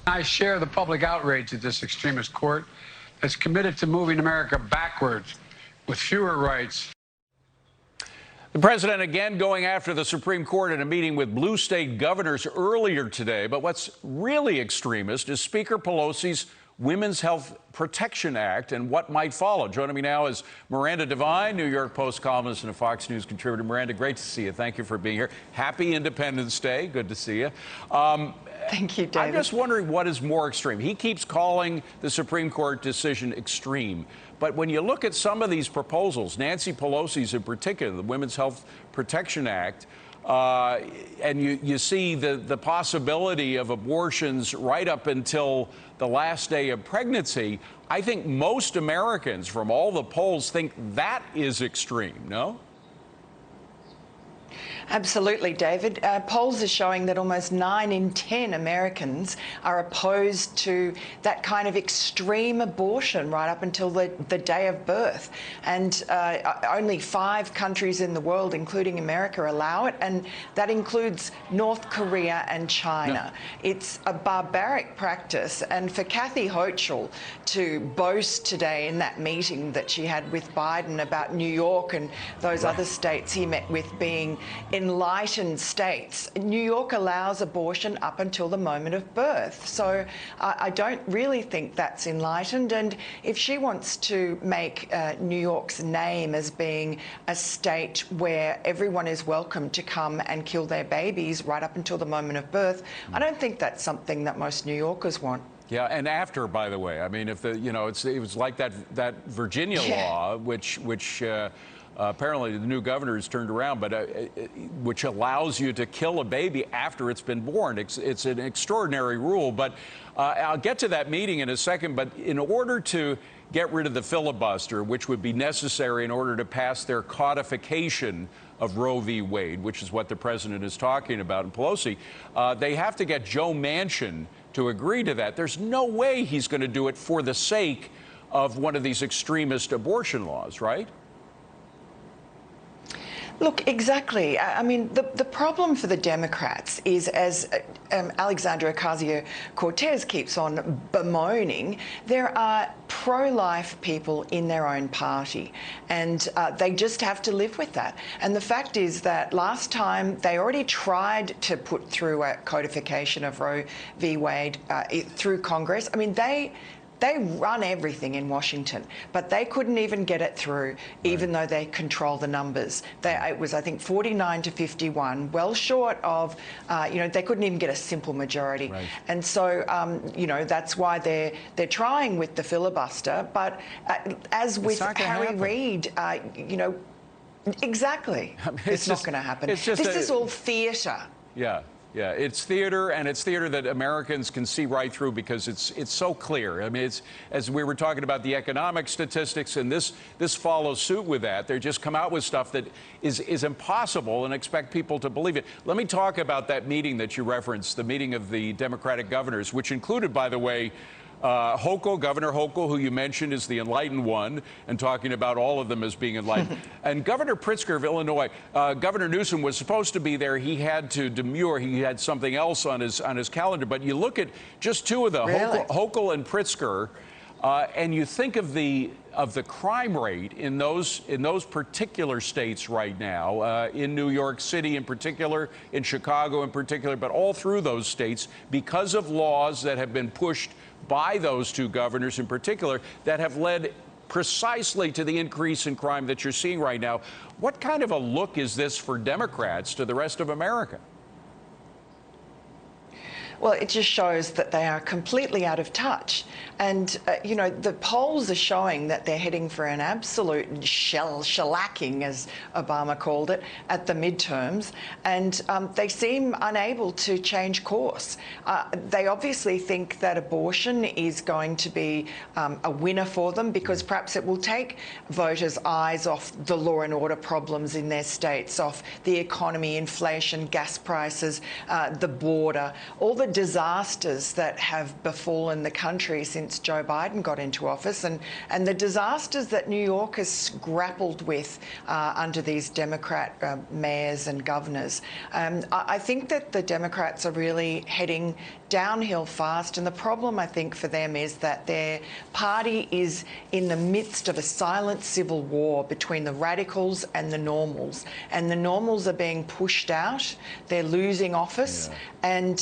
I share the public outrage at this extremist court that's committed to moving America backwards with fewer rights. The president again going after the Supreme Court in a meeting with blue state governors earlier today. But what's really extremist is Speaker Pelosi's Women's Health Protection Act and what might follow. Joining me now is Miranda Devine, New York Post columnist and a Fox News contributor. Miranda, great to see you. Thank you for being here. Happy Independence Day. Good to see you. Thank you, David. I'm just wondering what is more extreme. He keeps calling the Supreme Court decision extreme. But when you look at some of these proposals, Nancy Pelosi's in particular, the Women's Health Protection Act, and you see the possibility of abortions right up until the last day of pregnancy, I think most Americans from all the polls think that is extreme, no? Absolutely, David. Polls are showing that almost 9 in 10 Americans are opposed to that kind of extreme abortion right up until the day of birth. And only 5 countries in the world, including America, allow it. And that includes North Korea and China. No. It's a barbaric practice. And for Kathy Hochul to boast today in that meeting that she had with Biden about New York and those other states he met with being enlightened states. New York allows abortion up until the moment of birth. So I don't really think that's enlightened. And if she wants to make New York's name as being a state where everyone is welcome to come and kill their babies right up until the moment of birth, I don't think that's something that most New Yorkers want. Yeah, and after, by the way, I mean, if the it was like that Virginia law, which apparently the new governor has turned around, but which allows you to kill a baby after it's been born. It's an extraordinary rule, but I'll get to that meeting in a second. But in order to get rid of the filibuster, which would be necessary in order to pass their codification of Roe v. Wade, which is what the president is talking about, and Pelosi, they have to get Joe Manchin to agree to that. There's no way he's going to do it for the sake of one of these extremist abortion laws, right? Look, exactly. I mean, the problem for the Democrats is, as Alexandria Ocasio-Cortez keeps on bemoaning, there are pro-life people in their own party, and they just have to live with that. And the fact is that last time they already tried to put through a codification of Roe v. Wade through Congress. I mean, they run everything in Washington, but they couldn't even get it through, even though they control the numbers. It was, I think, 49 to 51, well short of, they couldn't even get a simple majority. Right. And so, that's why they're trying with the filibuster. But as with Harry Reid, exactly, I mean, it's not going to happen. This is all theatre. Yeah. Yeah, it's theater, and it's theater that Americans can see right through because it's so clear. I mean, it's, as we were talking about the economic statistics, and this follows suit with that. They just come out with stuff that is impossible and expect people to believe it. Let me talk about that meeting that you referenced, the meeting of the Democratic governors, which included, by the way, Governor Hochul, who you mentioned is the enlightened one, and talking about all of them as being enlightened. And Governor Pritzker of Illinois, Governor Newsom was supposed to be there. He had to demur. He had something else on his calendar. But you look at just two of them, Hochul and Pritzker, and you think of the crime rate in those particular states right now, in New York City in particular, in Chicago in particular, but all through those states, because of laws that have been pushed by those two governors in particular that have led precisely to the increase in crime that you're seeing right now. What kind of a look is this for Democrats to the rest of America? Well, it just shows that they are completely out of touch. And, the polls are showing that they're heading for an absolute shellacking, as Obama called it, at the midterms. And they seem unable to change course. They obviously think that abortion is going to be a winner for them because perhaps it will take voters' eyes off the law and order problems in their states, off the economy, inflation, gas prices, the border, all the disasters that have befallen the country since Joe Biden got into office, and the disasters that New York has grappled with under these Democrat mayors and governors. I think that the Democrats are really heading downhill fast, and the problem, I think, for them is that their party is in the midst of a silent civil war between the radicals and the normals, and the normals are being pushed out. They're losing office, and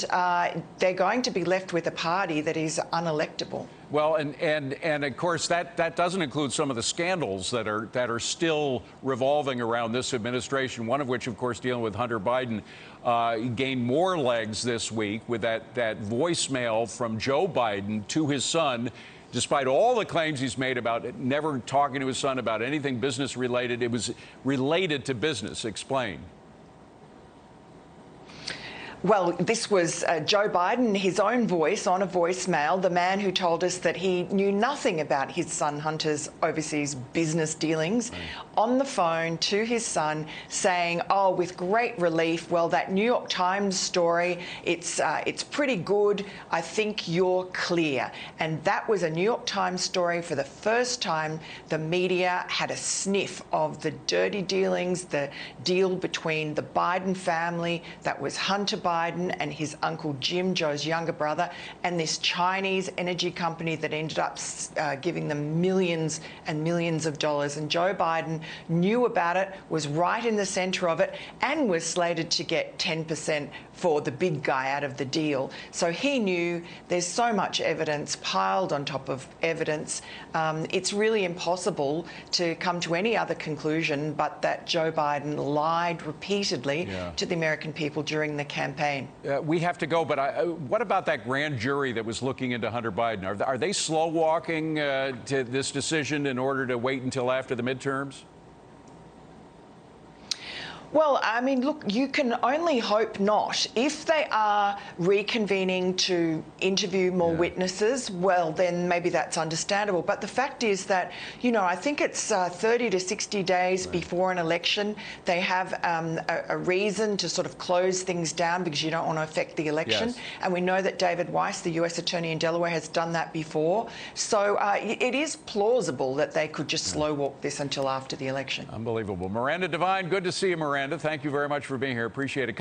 they're going to be left with a party that is unelectable. Well, and of course that doesn't include some of the scandals that are still revolving around this administration. One of which, of course, dealing with Hunter Biden, gained more legs this week with that voicemail from Joe Biden to his son. Despite all the claims he's made about never talking to his son about anything business related, it was related to business. Explain. Well, this was Joe Biden, his own voice on a voicemail, the man who told us that he knew nothing about his son Hunter's overseas business dealings, on the phone to his son saying, oh, with great relief, well, that New York Times story, it's pretty good. I think you're clear. And that was a New York Times story. For the first time, the media had a sniff of the dirty dealings, the deal between the Biden family, that was Hunter Biden and his uncle Jim, Joe's younger brother, and this Chinese energy company that ended up giving them millions and millions of dollars. And Joe Biden knew about it, was right in the center of it, and was slated to get 10% for the big guy out of the deal. So he knew. There's so much evidence piled on top of evidence. It's really impossible to come to any other conclusion but that Joe Biden lied repeatedly to the American people during the campaign. We have to go, but what about that grand jury that was looking into Hunter Biden? Are they slow walking to this decision in order to wait until after the midterms? Well, I mean, look, you can only hope not. If they are reconvening to interview more witnesses, well, then maybe that's understandable. But the fact is that, you know, I think it's 30 to 60 days before an election. They have a reason to sort of close things down because you don't want to affect the election. Yes. And we know that David Weiss, the US attorney in Delaware, has done that before. So it is plausible that they could just slow walk this until after the election. Unbelievable. Miranda Devine, good to see you, Miranda. Thank you very much for being here. Appreciate it.